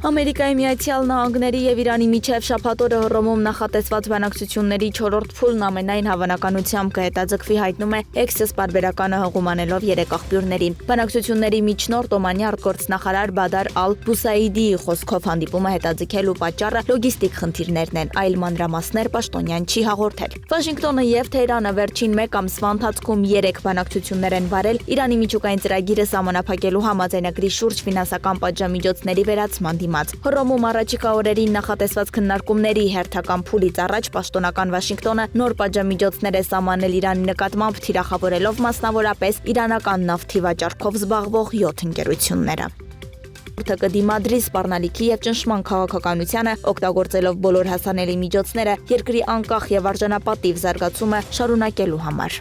Ամերիկայի Միացյալ Նահանգների եւ Իրանի միջև շաբաթ օրը Հռոմում նախատեսված բանակցությունների 4-րդ փուլն ամենայն հավանականությամբ կհետաձգվի, հայտնում է Axios պարբերականը հղումանելով 3 աղբյուրների։ Բանակցությունների միջնորդ Օմանի արտգործնախարար Բադար Ալ-Բուսայիդիի խոսքով հանդիպումը հետաձգելու պատճառը լոգիստիկ խնդիրներն են, այլ մանրամասներ պաշտոնյան չի հաղորդել։ Վաշինգտոնը եւ Թեհրանը վերջին 1 ամսվա ընթացքում 3 բանակցություններ են վարել Իրանի միջուկային ծրագիրը սահմանափակելու համաձայնագրի շուրջ ֆինանսական պատժամիջոցների վերացման դիմաց։ Հռոմում առաջիկա օրերին նախատեսված քննարկումների հերթական փուլից առաջ պաշտոնական Վաշինգտոնը նոր պատժամիջոցներ է սահմանել Իրանի նկատմամբ, թիրախավորելով մասնավորապես իրանական նավթի վաճառքով զբաղվող 7 ընկերությունները։ Կդիմադրի սպառնալիքի եւ ճնշման քաղաքականությանը, օգտագործելով բոլոր հասանելի միջոցները երկրի անկախ եւ արժանապատիվ զարգացումը շարունակելու համար։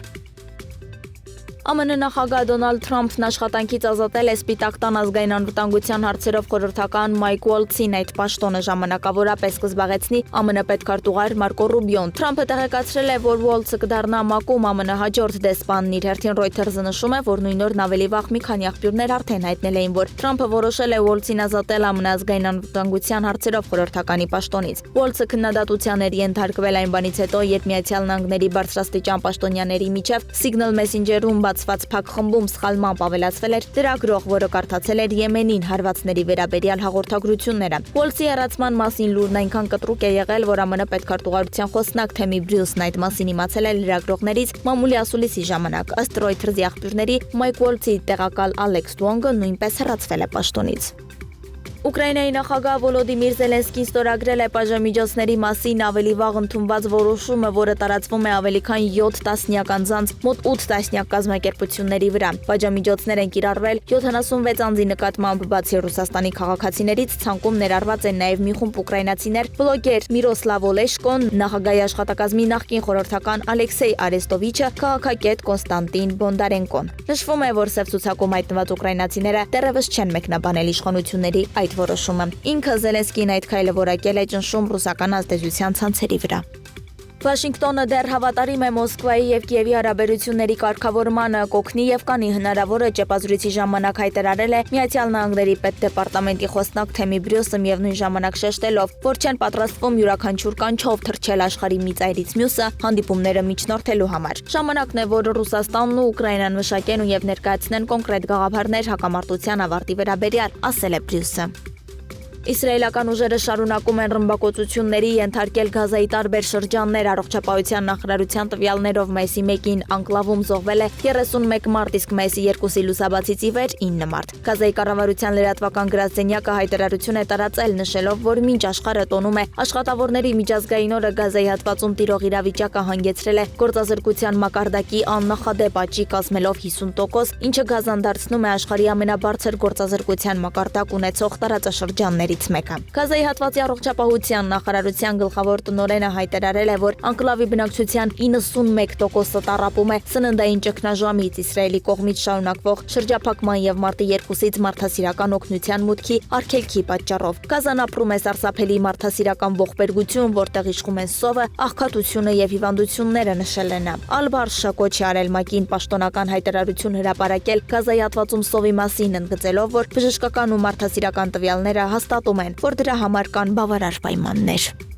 ԱՄՆ նախագահ Դոնալդ Թրամփն աշխատանքից ազատել է Սպիտակ տան ազգային անվտանգության հարցերով խորհրդական Մայք Ուոլցին, այդ պաշտոնը ժամանակավորապես կզբաղեցնի ԱՄՆ պետքարտուղար Մարկո Ռուբիոն։ Թրամփը տեղեկացրել է, որ Ուոլցը կդառնա մակում ԱՄՆ հաջորդ դեսպանն։ Իր հերթին Reuters-ը նշում է, որ նույն օրն ավելի վաղ մի քանի աղբյուրներ արդեն հայտնել էին, որ Թրամփը որոշել է Ուոլցին ազատել ԱՄՆ ազգային անվտանգության հարցերով խորհրդականի պաշտոնից։ Ուոլցը քննադատության էր ենթարկվել այն բանից հետո, երբ Միացյալ Նահանգների բարձրաստիճան պաշտոնյաների միջև Signal Messenger-ում բացված փակ խմբում սխալմամբ ավելացվել էր լրագրող, որը կարդացել էր Եմենին հարվածների վերաբերյալ հաղորդագրությունները։ Ուոլցի հեռացման մասին լուրն այնքան կտրուկ է եղել, որ ԱՄՆ պետքարտուղարության խոսնակ Թեմի Բրյուսն այդ մասին իմացել է լրագրողներից մամուլի ասուլիսի ժամանակ։ Ըստ Reuters-ի աղբյուրների, Մայք Ուոլցի տեղակալ Ալեքս Դուոնգը նույնպես հեռացվել է պաշտոնից։ Ուկրաինայի նախագահ Վոլոդիմիր Զելենսկին ստորագրել է պատժամիջոցների մասին ավելի վաղ ընդունված որոշումը, որը տարածվում է ավելի քան 7 տասնյակ անձանց մոտ 8 տասնյակ կազմակերպությունների վրա։ Պատժամիջոցներ են կիրառվել 76 անձի նկատմամբ, բացի Ռուսաստանի քաղաքացիներից ցանկում ներառված են նաև մի խումբ ուկրաինացիներ, բլոգեր Միրոսլավ Օլեշկոն, նախագահի աշխատակազմի նախկին խորհրդական Ալեքսեյ Արեստովիչը, քաղաքագետ Կոնստանտին Բոնդարենկոն։ Նշվում է, որ սև ցուցակում հայտնված ուկրաինացիները դեռևս չեն մեկնաբանել իշխանությունների այդ որոշումը։ Ինքը Զելենսկին այդ քայլը որակել է ճնշում ռուսական ազդեցության ցանցերի վրա։ Վաշինգտոնը դեռ հավատարիմ է Մոսկվայի եւ Կիևի հարաբերությունների կարգավորմանը, կօգնի եւ կանի հնարավորը ճեպազրույցի ժամանակ հայտարարել է Միացյալ Նահանգների պետդեպարտամենտի խոսնակ Թեմի Բրյուսը, միևնույն ժամանակ շեշտելով, որ չեն պատրաստվում յուրաքանչյուր կանչով թռչել աշխարհի մի ծայրից մյուսը հանդիպումները միջնորդելու համար։ Ժամանակն է, որ Ռուսաստանն ու Ուկրաինան մշակեն եւ ներկայացնեն կոնկրետ գաղափարներ հակամարտության ավարտի վերաբերյալ, ասել է Բրյուսը։ Իսրայելական ուժերը շարունակում են ռմբակոծությունների ենթարկել Գազայի տարբեր շրջաններ։ Առողջապահության նախարարության տվյալներով մայիսի 1-ին անկլավում զոհվել է 31 մարդ, իսկ մայիսի 2-ի լուսաբացից ի վեր 9 մարդ։ Գազայի կառավարության լրատվական գրասենյակը հայտարարություն է տարածել, նշելով, որ մինչ աշխարհը տոնում է աշխատավորների միջազգային օրը, Գազայի հատվածում տիրող իրավիճակը հանգեցրել է գործազրկության մակարդակի աննախադեպ աճի, կազմելով 50%, ինչը Գազան դարձնում է աշխարհի ամենաբարձր գործազրկության մակարդակ ունեցող տարածաշրջանների մեկը։ Գազայի հատվածի առողջապահության նախարարության գլխավոր տնօրենը հայտարարել է, որ անկլավի բնակչության 91%-ը տառապում է սննդային ճգնաժամից, Իսրայելի կողմից շարունակվող շրջափակման եւ մարտի 2-ից մարդասիրական օգնության մուտքի արգելքի պատճառով։ Գազան ապրում է սարսափելի մարդասիրական ողբերգություն, որտեղ իշխում են սովը, աղքատությունը եւ հիվանդությունները, նշել է նա։ Ալ-Բարշը կոչ է արել ՄԱԿ-ին պաշտոնական հայտարարություն հրապարակել Գազայի հատվածում սովի մասին, ընդգծելով, որ բժշկական ու մարդասիրական տվյալները հաստատում են, որ դրա համար կան բավարար պայմաններ։